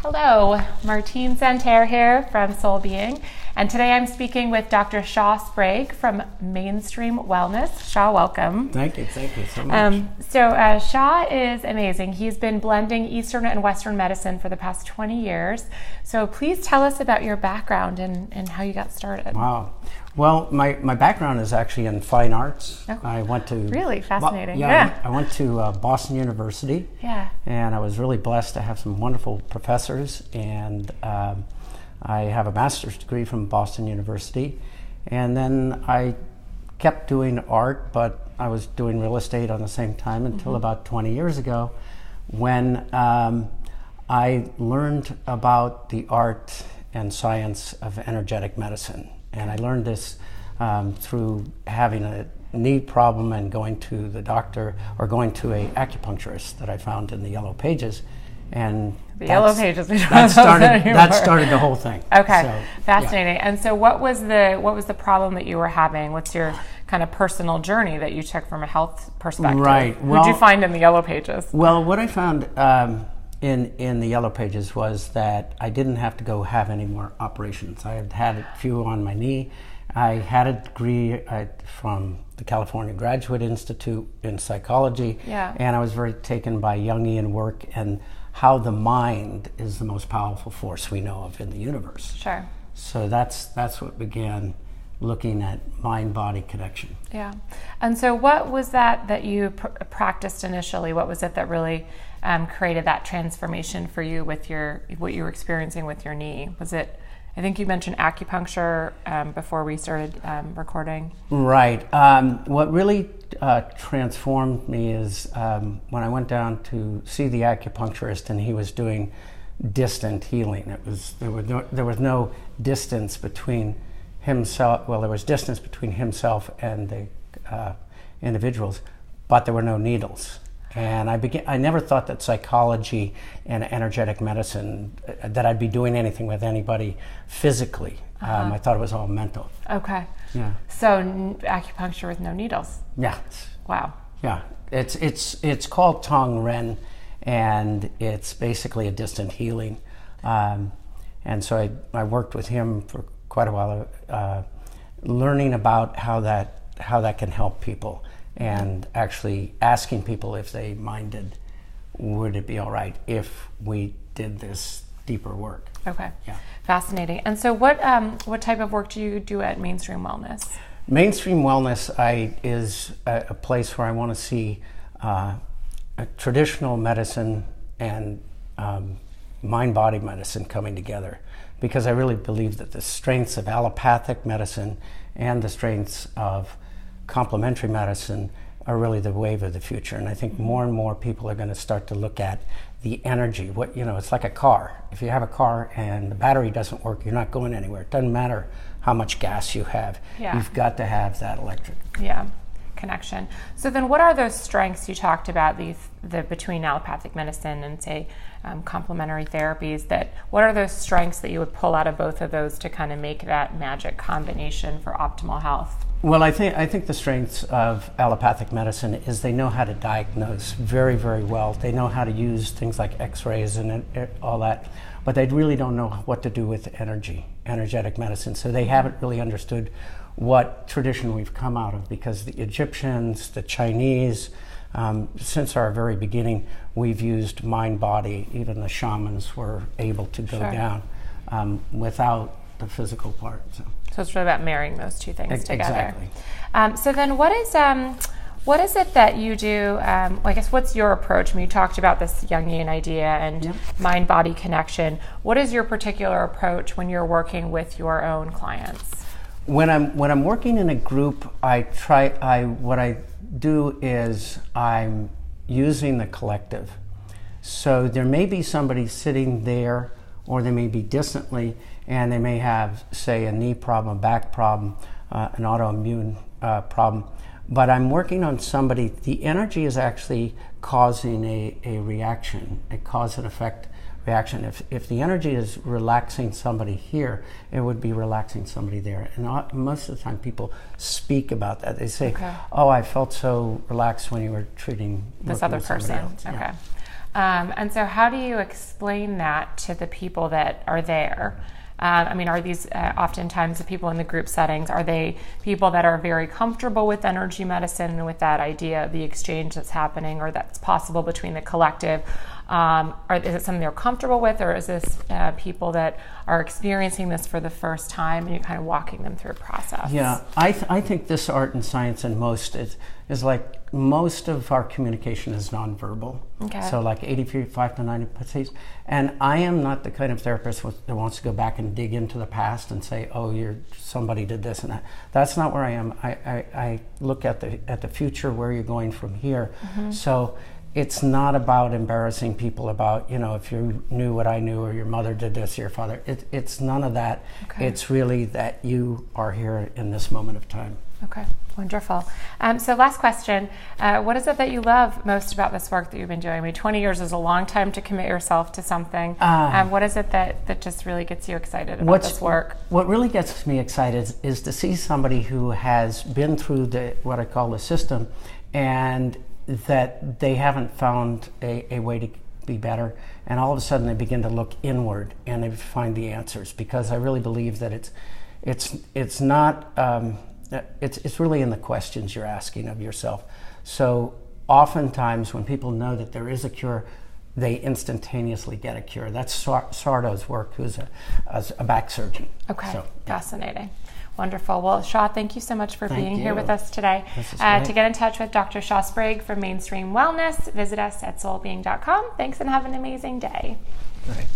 Hello, Martine Santerre here from Soul Being, and today I'm speaking with Dr. Sprague from Mainstream Wellness. Shaw, welcome. Thank you so much. Shaw is amazing. He's been blending Eastern and Western medicine for the past 20 years. So please tell us about your background and how you got started. Wow. Well, my background is actually in fine arts. Oh, I went to really fascinating. I went to Boston University. Yeah. And I was really blessed to have some wonderful professors. And I have a master's degree from Boston University. And then I kept doing art, but I was doing real estate on the same time until about 20 years ago, when I learned about the art and science of energetic medicine. And I learned this through having a knee problem and going to the doctor or going to an acupuncturist that I found in the Yellow Pages. And the Yellow Pages, that started the whole thing. Okay, so, fascinating. Yeah. And so, what was the problem that you were having? What's your kind of personal journey that you took from a health perspective? Right. What did you find in the Yellow Pages? Well, what I found in the Yellow Pages was that I didn't have to go have any more operations. I had a few on my knee. I had a degree from the California Graduate Institute in psychology, and I was very taken by Jungian work and how the mind is the most powerful force we know of in the universe. Sure. So that's what began looking at mind-body connection. Yeah. And so what was that you practiced initially? What was it that really created that transformation for you with what you were experiencing with your knee? Was it, I think you mentioned acupuncture before we started recording. Right. What really transformed me is when I went down to see the acupuncturist and he was doing distant healing. There was no distance between himself. Well, there was distance between himself and the individuals, but there were no needles. And I never thought that psychology and energetic medicine, that I'd be doing anything with anybody physically. I thought it was all mental. Okay. Yeah. So acupuncture with no needles. Yeah. Wow. Yeah. It's called Tong Ren, and it's basically a distant healing. And so I worked with him for quite a while, learning about how that can help people. And actually asking people if they minded, would it be all right if we did this deeper work? Okay. Yeah. Fascinating. And so what type of work do you do at Mainstream Wellness? Mainstream Wellness is a place where I want to see a traditional medicine and mind-body medicine coming together, because I really believe that the strengths of allopathic medicine and the strengths of complementary medicine are really the wave of the future. And I think more and more people are going to start to look at the energy. It's like a car. If you have a car and the battery doesn't work, you're not going anywhere. It doesn't matter how much gas you have. Yeah. You've got to have that electric. Yeah, connection. So then what are those strengths you talked about between allopathic medicine and, say, complementary therapies? What are those strengths that you would pull out of both of those to kind of make that magic combination for optimal health? Well, I think the strengths of allopathic medicine is they know how to diagnose very, very well. They know how to use things like X-rays and all that, but they really don't know what to do with energetic medicine. So they haven't really understood what tradition we've come out of, because the Egyptians, the Chinese, since our very beginning, we've used mind-body. Even the shamans were able to go down without the physical part. So it's really about marrying those two things together. Exactly. So then what is it that you do, I guess what's your approach? I mean, you talked about this Jungian idea and mind-body connection. What is your particular approach when you're working with your own clients? When I'm working in a group, what I do is I'm using the collective. So there may be somebody sitting there, or they may be distantly, and they may have, say, a knee problem, a back problem, an autoimmune problem. But I'm working on somebody, the energy is actually causing a reaction, a cause and effect reaction. If the energy is relaxing somebody here, it would be relaxing somebody there. And most of the time people speak about that. They say, oh, I felt so relaxed when you were treating this other person. Else. Okay. Yeah. And so how do you explain that to the people that are there? I mean, are these oftentimes the people in the group settings, are they people that are very comfortable with energy medicine and with that idea of the exchange that's happening or that's possible between the collective? Is it something they're comfortable with, or is this people that are experiencing this for the first time and you're kind of walking them through a process? Yeah, I think this art and science and most is like most of our communication is nonverbal. Okay. So like 85 to 90%. And I am not the kind of therapist that wants to go back and dig into the past and say, oh, somebody did this and that. That's not where I am. I look at the future, where you're going from here. Mm-hmm. So it's not about embarrassing people about, if you knew what I knew or your mother did this or your father. It's none of that. Okay. It's really that you are here in this moment of time. Okay, wonderful. So last question, what is it that you love most about this work that you've been doing? I mean, 20 years is a long time to commit yourself to something. What is it that just really gets you excited about this work? What really gets me excited is to see somebody who has been through what I call the system, and that they haven't found a way to be better, and all of a sudden they begin to look inward and they find the answers, because I really believe that it's not it's really in the questions you're asking of yourself. So oftentimes when people know that there is a cure, they instantaneously get a cure. That's Sardo's work, who's a back surgeon. Okay, so, fascinating. Wonderful. Well, Shaw, thank you so much for being here with us today. To get in touch with Dr. Shaw Sprague from Mainstream Wellness, visit us at soulbeing.com. Thanks and have an amazing day. All right.